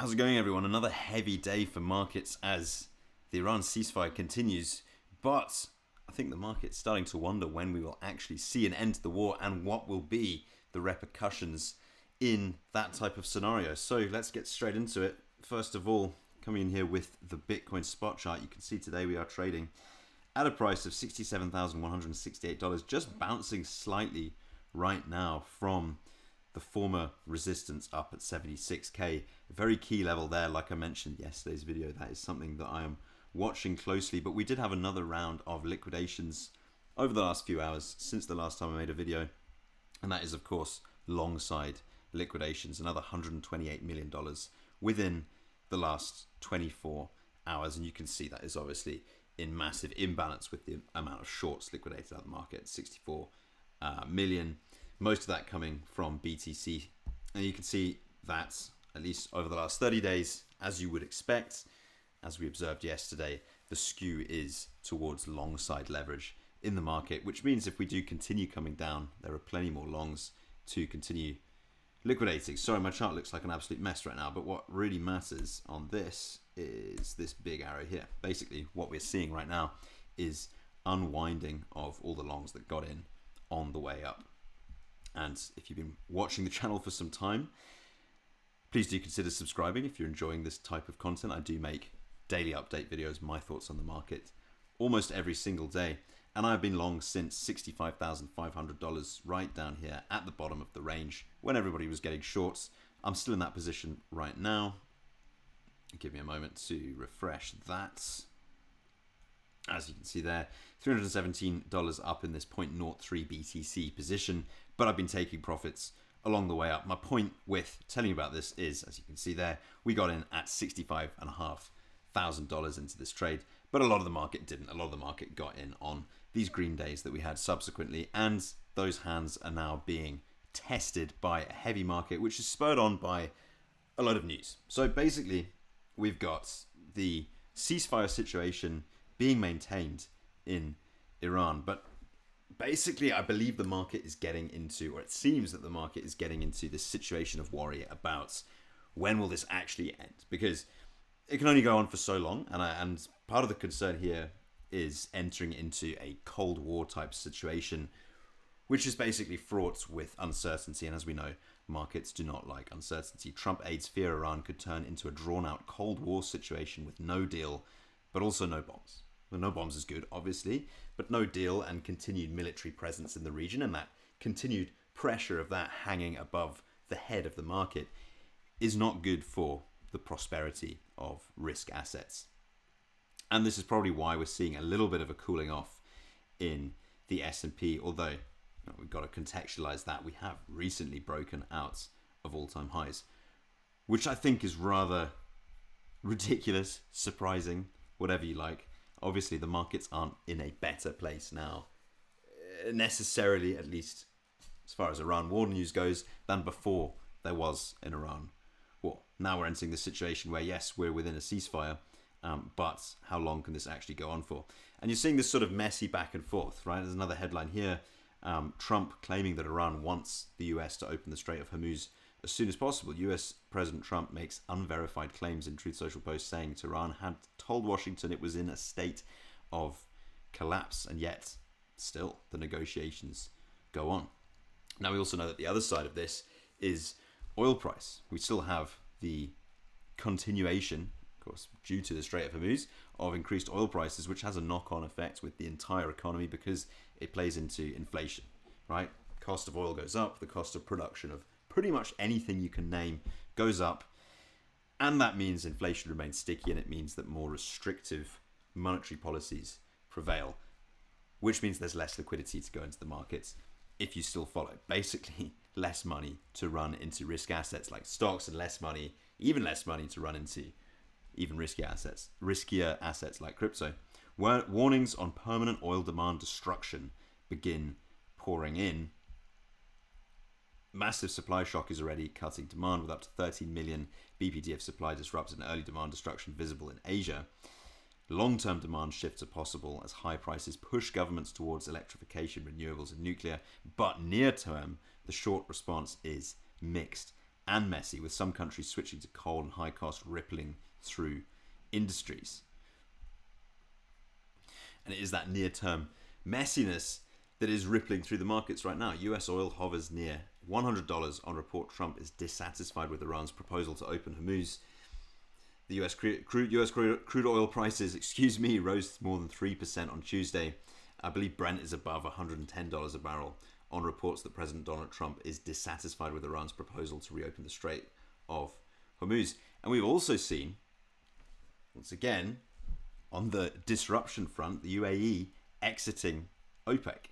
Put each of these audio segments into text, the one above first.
How's it going, everyone? Another heavy day for markets as the Iran ceasefire continues, but I think the market's starting to wonder when we will actually see an end to the war and what will be the repercussions in that type of scenario. So let's get straight into it. First of all, coming in here with the Bitcoin spot chart, you can see today we are trading at a price of $67,168, just bouncing slightly right now from the former resistance up at 76k. A very key level there, like I mentioned in yesterday's video. That is something that I am watching closely, but we did have another round of liquidations over the last few hours since the last time I made a video, and that is of course long side liquidations, another $128 million within the last 24 hours, and you can see that is obviously in massive imbalance with the amount of shorts liquidated out of the market, 64 million. Most of that coming from BTC. And you can see that, at least over the last 30 days, as you would expect, as we observed yesterday, the skew is towards long side leverage in the market, which means if we do continue coming down, there are plenty more longs to continue liquidating. Sorry, my chart looks like an absolute mess right now, but what really matters on this is this big arrow here. Basically, what we're seeing right now is unwinding of all the longs that got in on the way up. And if you've been watching the channel for some time, please do consider subscribing if you're enjoying this type of content. I do make daily update videos, my thoughts on the market, almost every single day. And I've been long since $65,500 right down here at the bottom of the range when everybody was getting shorts. I'm still in that position right now. Give me a moment to refresh that. As you can see there, $317 up in this 0.03 BTC position, but I've been taking profits along the way up. My point with telling you about this is, as you can see there, we got in at $65,500 into this trade, but a lot of the market didn't. A lot of the market got in on these green days that we had subsequently, and those hands are now being tested by a heavy market, which is spurred on by a lot of news. So basically, we've got the ceasefire situation being maintained in Iran, but basically I believe the market is getting into, or it seems that the market is getting into this situation of worry about when will this actually end, because it can only go on for so long, and part of the concern here is entering into a Cold War type situation, which is basically fraught with uncertainty, and as we know, markets do not like uncertainty. Trump aides fear Iran could turn into a drawn-out Cold War situation with no deal, but also no bombs. Well, no bombs is good, obviously, but no deal and continued military presence in the region, and that continued pressure of that hanging above the head of the market is not good for the prosperity of risk assets. And this is probably why we're seeing a little bit of a cooling off in the S&P, although we've got to contextualize that. We have recently broken out of all-time highs, which I think is rather ridiculous, surprising, whatever you like. Obviously, the markets aren't in a better place now, necessarily, at least as far as Iran war news goes, than before there was an Iran war. Now we're entering the situation where, yes, we're within a ceasefire, but how long can this actually go on for? And you're seeing this sort of messy back and forth, right? There's another headline here. Trump claiming that Iran wants the US to open the Strait of Hormuz as soon as possible. US President Trump makes unverified claims in Truth Social post saying Tehran had told Washington it was in a state of collapse, and yet still the negotiations go on. Now we also know that the other side of this is oil price. We still have the continuation, of course, due to the Strait of Hormuz, of increased oil prices, which has a knock-on effect with the entire economy because it plays into inflation, right? Cost of oil goes up, the cost of production of pretty much anything you can name goes up, and that means inflation remains sticky, and it means that more restrictive monetary policies prevail, which means there's less liquidity to go into the markets if you still follow. Basically, less money to run into risk assets like stocks, and less money, even less money to run into even riskier assets like crypto. Warnings on permanent oil demand destruction begin pouring in. Massive supply shock is already cutting demand, with up to 13 million BPD supply disrupted and early demand destruction visible in Asia. Long-term demand shifts are possible as high prices push governments towards electrification, renewables, and nuclear, but near-term, the short response is mixed and messy, with some countries switching to coal and high cost rippling through industries. And it is that near-term messiness that is rippling through the markets right now. US oil hovers near $100 on report Trump is dissatisfied with Iran's proposal to open Hormuz. The US crude oil prices, rose more than 3% on Tuesday. I believe Brent is above $110 a barrel on reports that President Donald Trump is dissatisfied with Iran's proposal to reopen the Strait of Hormuz. And we've also seen, once again, on the disruption front, the UAE exiting OPEC,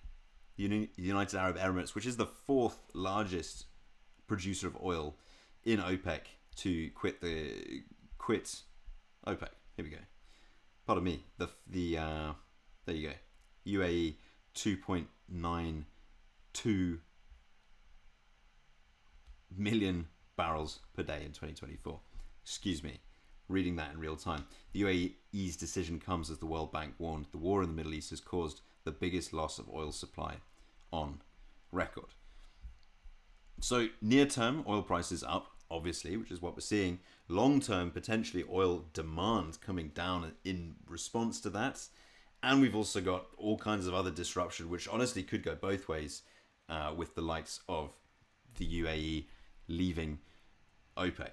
the United Arab Emirates, which is the fourth largest producer of oil in OPEC, to quit OPEC. Here we go. Pardon me. There you go. UAE 2.92 million barrels per day in 2024. Excuse me. Reading that in real time. The UAE's decision comes as the World Bank warned the war in the Middle East has caused the biggest loss of oil supply on record. So near term, oil prices up, obviously, which is what we're seeing. Long term, potentially oil demand coming down in response to that. And we've also got all kinds of other disruption, which honestly could go both ways, with the likes of the UAE leaving OPEC.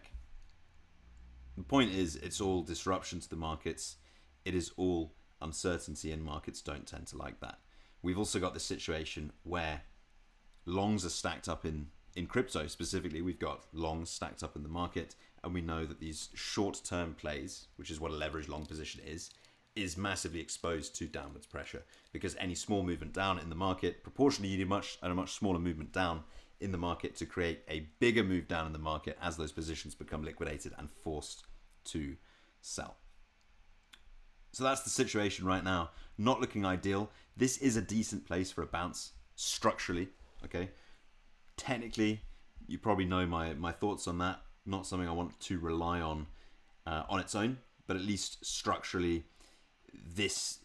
The point is, it's all disruption to the markets. It is all uncertainty, and markets don't tend to like that. We've also got the situation where longs are stacked up in crypto. Specifically, we've got longs stacked up in the market, and we know that these short-term plays, which is what a leveraged long position is massively exposed to downwards pressure, because any small movement down in the market, proportionally you need a much smaller movement down in the market to create a bigger move down in the market as those positions become liquidated and forced to sell. So that's the situation right now. Not looking ideal. This is a decent place for a bounce structurally. Okay. Technically, you probably know my thoughts on that. Not something I want to rely on its own, but at least structurally, this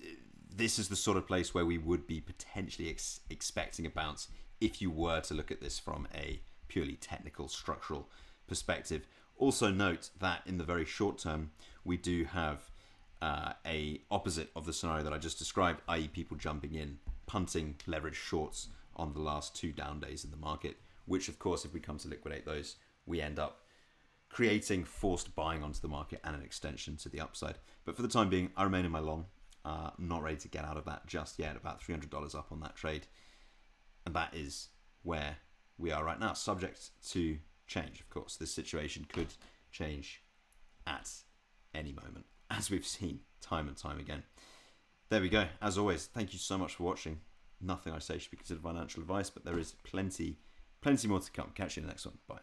is the sort of place where we would be potentially expecting a bounce if you were to look at this from a purely technical structural perspective. Also note that in the very short term, we do have a opposite of the scenario that I just described, i.e. people jumping in, punting leverage shorts on the last 2 down days in the market, which of course, if we come to liquidate those, we end up creating forced buying onto the market and an extension to the upside. But for the time being, I remain in my long. I'm not ready to get out of that just yet. About $300 up on that trade. And that is where we are right now, subject to change, of course. This situation could change at any moment, as we've seen time and time again. There we go. As always, thank you so much for watching. Nothing I say should be considered financial advice, but there is plenty more to come. Catch you in the next one. Bye.